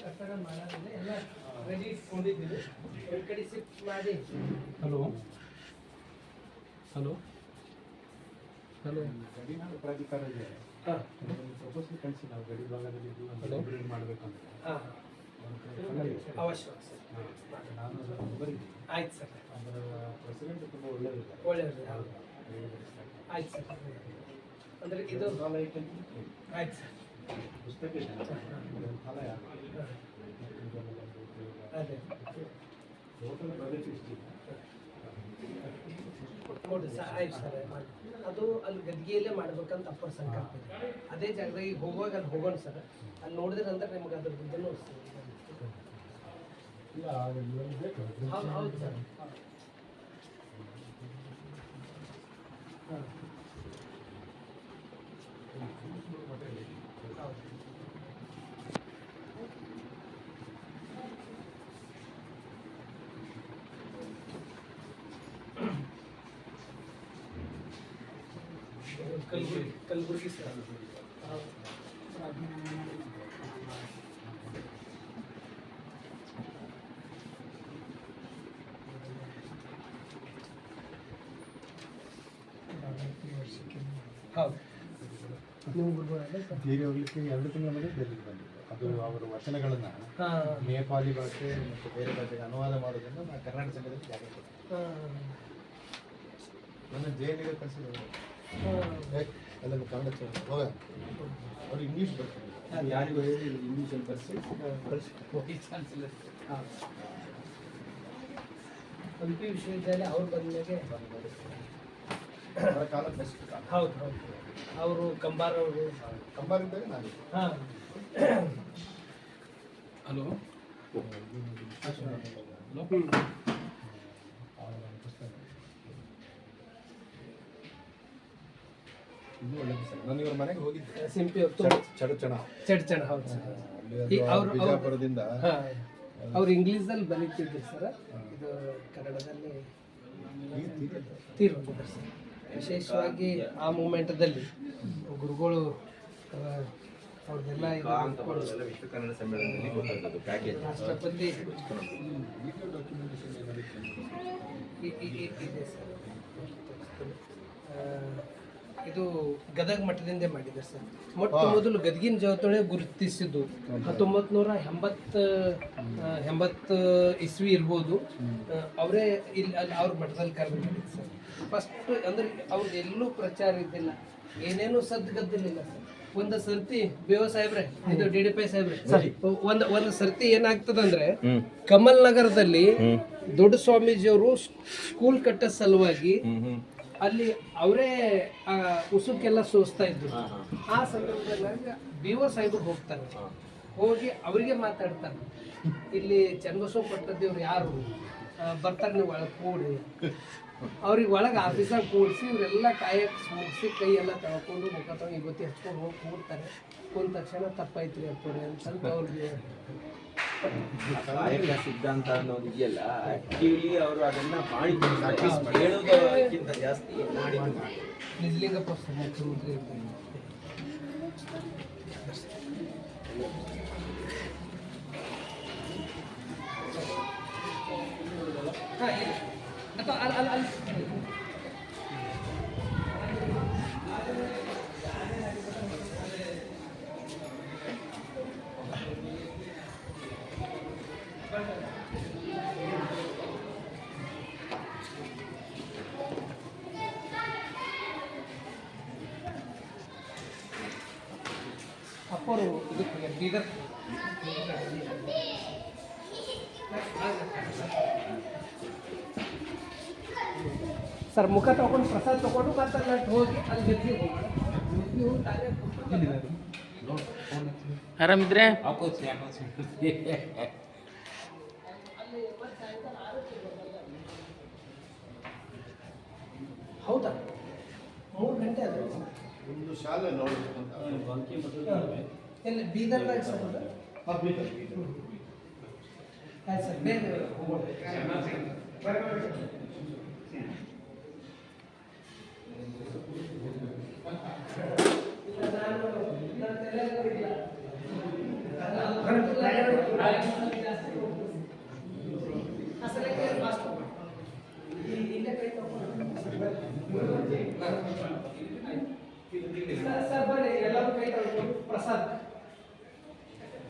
ಕಟ್ಟಡ ಮಾಡೋದಿಲ್ಲ, ಎಲ್ಲ ರೆಡಿ ಇಟ್ಕೊಂಡಿದ್ದೀವಿ. ಒಂದು ಕಡೆ ಶಿಫ್ಟ್ ಮಾಡಿ. ಹಲೋ ಹಲೋ ಹಲೋ ಗಡಿನಾಡು ಪ್ರಾಧಿಕಾರ ಇದೆ. ಹಾಂ ಪ್ರಪೋಸಲ್ ಕಳಿಸಿ ನಾವು ಗಡಿ ಭಾಗದಲ್ಲಿ ಅಪ್ಗ್ರೇಡ್ ಮಾಡಬೇಕಂತ. ಹಾಂ ಅವಶ್ಯಕ ಸರ್. ನಾನು ಅದನ್ನು ಬರೀತೀನಿ. ಆಯ್ತು ಸರ್. ಅದರ ಪ್ರೆಸಿಡೆಂಟ್ ತುಂಬ ಒಳ್ಳೆಯದಿದ್ದಾರೆ. ಒಳ್ಳೆಯದು. ಆಯ್ತು ಸರ್. ಅಂದರೆ ಇದು ಸಾಲ ಐತೆ. ಆಯ್ತು ಸರ್. ಪುಸ್ತಕ ಇದೆ. ಸಾಲ ಯಾರು ಅದೇ ಟೋಟಲ್ ಬಜೆಟ್ ಇಷ್ಟಿದೆ. ನೋಡಿ ಸರ್, ಆಯ್ತು ಸರ್. ಅದು ಅಲ್ಲಿ ಗದ್ಗಿಯಲ್ಲೇ ಮಾಡ್ಬೇಕಂತ ಅಪ್ಪರ ಸಂಕಲ್ಪ ಇದೆ. ಅದೇ ಜಾಗದಾಗ ಹೋಗುವಾಗ ಅಲ್ಲಿ ಹೋಗೋಣ ಸರ್. ಅಲ್ಲಿ ನೋಡಿದ್ರೆ ಅಂದ್ರೆ ನಿಮ್ಗೆ ಅದ್ರ ಬುದ್ಧಿನೂ ಇಲ್ಲ ಬೇಕು. ಹೌದು ಸರ್. ಹಾಂ ಹೌದು. ಕಲಬುರ್ಗಿ ಸರ್. ಹೌದು. ನೀವು ಗುರುಗಳಲ್ಲ ಸರ್. ತೀರಿ ಹೋಗ್ಲಿಕ್ಕೆ 2 ತಿಂಗಳ ಮೇಲೆ ಡೆಲ್ಲಿಗೆ ಬಂದಿದ್ದು. ಅದು ಅವರ ವಚನಗಳನ್ನು ಹಾಂ ನೇಪಾಳಿ ಭಾಷೆ ಮತ್ತು ಬೇರೆ ಭಾಷೆಗೆ ಅನುವಾದ ಮಾಡೋದ್ರಿಂದ ನಾನು ಕರ್ನಾಟಕ ಸಂಘದಲ್ಲಿ ಜಾಗ ಕೊಟ್ಟೆ. ನನ್ನ ಜೈಲಿಗೆ ಕಳಿಸಿದ್ರು. ಎಲ್ಲರೂ ಕನ್ನಡ ಹೋಗ ಅವರು ಇಂಗ್ಲೀಷ್ ಬರ್ತಾರೆ. ಯಾರಿಗೂ ಹೇಳಿ ಇಂಗ್ಲೀಷಲ್ಲಿ ಕಳಿಸಿ ಚಾನ್ಸ್ ಇಲ್ಲ. ಹಾಂ ಹಂಪಿ ವಿಶ್ವವಿದ್ಯಾಲಯ ಅವ್ರು ಬಂದ್ಮೇಲೆ ಅವರ ಕಾಲ ಬೆಸ್ಟ್ ಕಾಲ. ಹೌದು ಹೌದು. ಅವರು ಕಂಬಾರ್ ಅವರು ಕಂಬಾರಿದ್ದಾಗ ನಾನು ಹಾಂ. ಹಲೋ ಇದು ಒಳ್ಳೆ ಪುಸ್ತಕ. ನಾನು ಇವ್ರ ಮನೆಗೆ ಹೋಗಿದ್ದೆ. ಸಿಂಪಿ ಚಡಚಣ ಚಡ್ಚಣ. ಹೌದು ಸರ್. ಬಿಜಾಪುರದಿಂದ. ಹಾಂ ಅವ್ರು ಇಂಗ್ಲೀಷಲ್ಲಿ ಬರೀತಿದ್ರು ಸರ್. ಇದು ಕನ್ನಡದಲ್ಲಿ ತೀರ್ಕೊಂಡಿದ್ದಾರೆ ಸರ್. ವಿಶೇಷವಾಗಿ ಆ ಮೂಮೆಂಟದಲ್ಲಿ ಗುರುಗಳು ಅವ್ರದ್ದೆಲ್ಲ ವಿಶ್ವ ಕನ್ನಡ ಸಮ್ಮೇಳನದಲ್ಲಿ ರಾಷ್ಟ್ರಪತಿ ವಿಡಿಯೋ ಡಾಕ್ಯುಮೆಂಟೇಷನ್ ಇದೆ ಸರ್. ಇದು ಗದಗ ಮಠದಿಂದ ಮಾಡಿದ್ದಾರೆ ಸರ್. ಮೊಟ್ಟ ಮೊದಲು ಗದಗಿನ ಜವತೊಳೆ ಗುರುತಿಸಿದ್ದು 1980 ಇಸ್ವಿ ಇರ್ಬೋದು. ಅವರೇ ಇಲ್ಲಿ ಅಲ್ಲಿ ಅವ್ರ ಮಠದಲ್ಲಿ ಕರೆದು ಮಾಡಿದ್ದು ಸರ್. ಫಸ್ಟ್ ಅಂದ್ರೆ ಅವ್ರದ್ದು ಎಲ್ಲೂ ಪ್ರಚಾರ ಇದ್ದಿಲ್ಲ, ಏನೇನು ಸದ್ಗದ್ದಿಲ್ಲ ಸರ್. ಒಂದು ಸರ್ತಿ ಬೇವ ಸಾಹೇಬ್ರೆ, ಇದು DDP ಸಾಹೇಬ್ರೆ, ಒಂದು ಸರ್ತಿ ಏನಾಗ್ತದಂದ್ರೆ ಕಮಲ್ ನಗರದಲ್ಲಿ ದೊಡ್ಡ ಸ್ವಾಮೀಜಿಯವರು ಸ್ಕೂಲ್ ಕಟ್ಟೋ ಸಲುವಾಗಿ ಅಲ್ಲಿ ಅವರೇ ಉಸುಕೆಲ್ಲ ಸೋಸ್ತಾ ಇದ್ರು. ಆ ಸಂದರ್ಭದಲ್ಲಿ BO ಸಾಹೇಬ್ರು ಹೋಗ್ತಾರೆ. ಹೋಗಿ ಅವರಿಗೆ ಮಾತಾಡ್ತಾರೆ, ಇಲ್ಲಿ ಚನ್ನಬಸವ ಪಟ್ಟದೇವ್ರು ಯಾರು ಬರ್ತಾರೆ, ನೀವು ಒಳಗೆ ಕೂಡಿ. ಅವ್ರಿಗೆ ಒಳಗೆ ಆಫೀಸಾಗ ಕೂಡಿಸಿ ಇವರೆಲ್ಲ ಕಾಯಕ್ಕೆ ಮುಗಿಸಿ ಕೈ ಎಲ್ಲ ತಳ್ಕೊಂಡು ಮುಖ ತಗೊಂಡು ಇವತ್ತಿ ಹಚ್ಕೊಂಡು ಹೋಗಿ ಕೂಡ್ತಾರೆ. ಕುಂದ ತಕ್ಷಣ ತಪ್ಪಾಯ್ತು ಅಪ್ಪಡಿ ಅಂತಂತ ಅವ್ರಿಗೆ ಕಾಯಕ ಸಿದ್ಧಾಂತ ಅನ್ನೋದು ಇದೆಯಲ್ಲ, ಆಕ್ಟಿವ್ಲಿ ಅವರು ಅದನ್ನ ಮಾಡಿ ಹೇಳೋದಕ್ಕಿಂತ ಜಾಸ್ತಿ ಮಾಡಿ ನಿಜಲಿಂಗಪ್ಪ ಮುಖ್ಯಮಂತ್ರಿ ಅಪ್ಪರು ಇದಕ್ಕೆ ಬೀದರ್ ಸರ್. ಮುಖ ತಗೊಂಡು ಪ್ರಸಾದ ತಗೊಂಡು ಮತ್ತೆ ಅಲ್ಲಿ ಹೋಗಿ ಅಲ್ಲಿ ಜೊತೆಗೆ ಹೋಗೋಣ. ಆರಾಮಿದ್ರೆ ಹೌದಾ? 3 ಗಂಟೆ ಅದು ಒಂದು ಶಾಲೆ ನೋಡಬೇಕಂತ ಎಲ್ಲಿ ಬೀದರ್ದಾಗ ಸರ್? ಆಯ್ತು ಸರ್, ಬೇಗ ಹೋಗೋಣ. ಸರ್